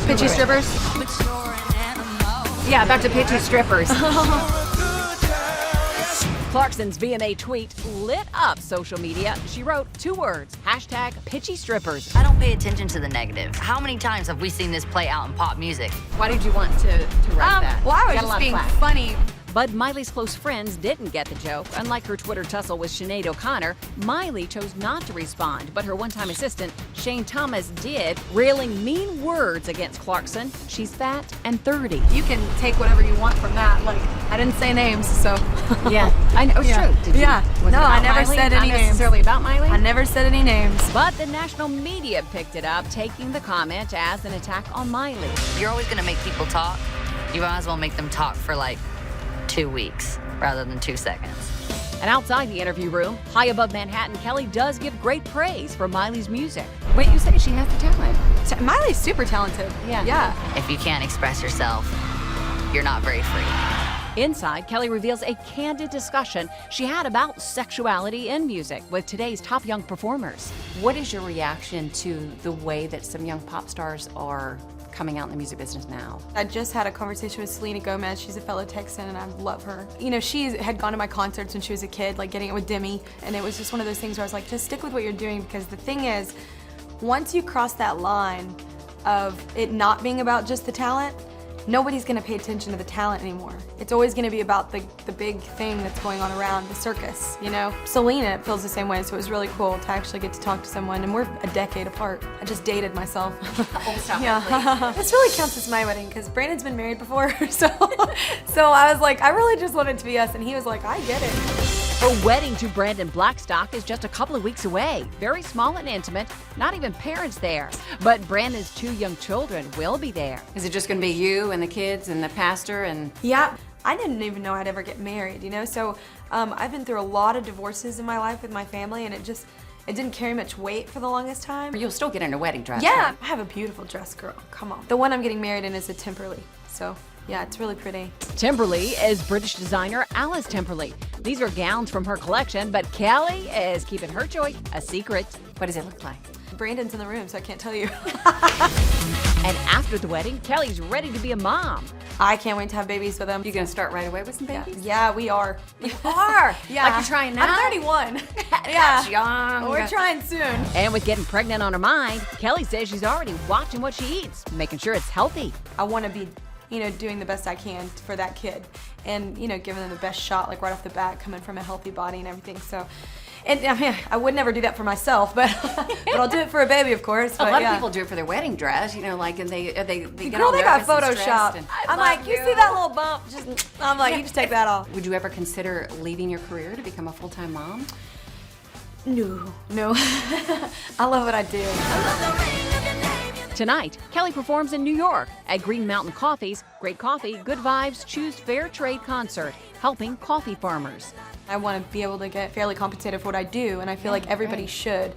Pitchy strippers? Yeah, back to pitchy strippers. Clarkson's VMA tweet lit up social media. She wrote 2 words, #pitchy-strippers. I don't pay attention to the negative. How many times have we seen this play out in pop music? Why did you want to write that? Well, I was Got a just lot of being flack. funny. But Miley's close friends didn't get the joke. Unlike her Twitter tussle with Sinead O'Connor, Miley chose not to respond, but her one-time assistant, Shane Thomas, did, railing mean words against Clarkson. She's fat and 30. You can take whatever you want from that. Like, I didn't say names, so. Yeah, I know, it's Yeah. true. Did you? Yeah. Was it No, I about never Miley? said Not any names. necessarily about Miley? I never said any names. But the national media picked it up, taking the comment as an attack on Miley. You're always gonna make people talk. You might as well make them talk for like 2 weeks rather than 2 seconds. And outside the interview room, high above Manhattan, Kelly does give great praise for Miley's music. Wait, you say she has the talent? Miley's super talented. Yeah. If you can't express yourself, you're not very free. Inside, Kelly reveals a candid discussion she had about sexuality in music with today's top young performers. What is your reaction to the way that some young pop stars are coming out in the music business now? I just had a conversation with Selena Gomez. She's a fellow Texan and I love her. You know, she had gone to my concerts when she was a kid, like getting it with Demi, and it was just one of those things where I was like, just stick with what you're doing, because the thing is, once you cross that line of it not being about just the talent, nobody's gonna pay attention to the talent anymore. It's always gonna be about the big thing that's going on around, the circus, you know? Selena feels the same way, so it was really cool to actually get to talk to someone, and we're a decade apart. I just dated myself. Yeah. This really counts as my wedding, because Brandon's been married before, so I was like, I really just want it to be us, and he was like, I get it. Her wedding to Brandon Blackstock is just a couple of weeks away. Very small and intimate, not even parents there. But Brandon's 2 young children will be there. Is it just going to be you and the kids and the pastor and... Yeah, I didn't even know I'd ever get married, you know? So I've been through a lot of divorces in my life with my family, and it didn't carry much weight for the longest time. You'll still get in a wedding dress, Yeah, right? I have a beautiful dress, girl, come on. The one I'm getting married in is a Timberlake, so yeah, it's really pretty. Timberly is British designer Alice Timberly. These are gowns from her collection, but Kelly is keeping her choice a secret. What does it look like? Brandon's in the room, so I can't tell you. And after the wedding, Kelly's ready to be a mom. I can't wait to have babies with him. You gonna start right away with some babies? Yeah, we are. You are? Yeah. Like you're trying now? I'm 31. That's young. We're trying soon. And with getting pregnant on her mind, Kelly says she's already watching what she eats, making sure it's healthy. I want to be, you know, doing the best I can for that kid, and you know, giving them the best shot, like right off the bat, coming from a healthy body and everything. So, and I mean, I would never do that for myself, but but I'll do it for a baby, of course. A But, lot yeah. of people do it for their wedding dress, you know, like, and they get Girl, all they got nervous and photoshopped. stressed and- I'm like, you see that little bump? I'm like, you just take that off. Would you ever consider leaving your career to become a full-time mom? No. I love what I do. Tonight, Kelly performs in New York at Green Mountain Coffee's Great Coffee, Good Vibes, Choose Fair Trade concert, helping coffee farmers. I want to be able to get fairly compensated for what I do, and I feel like everybody should.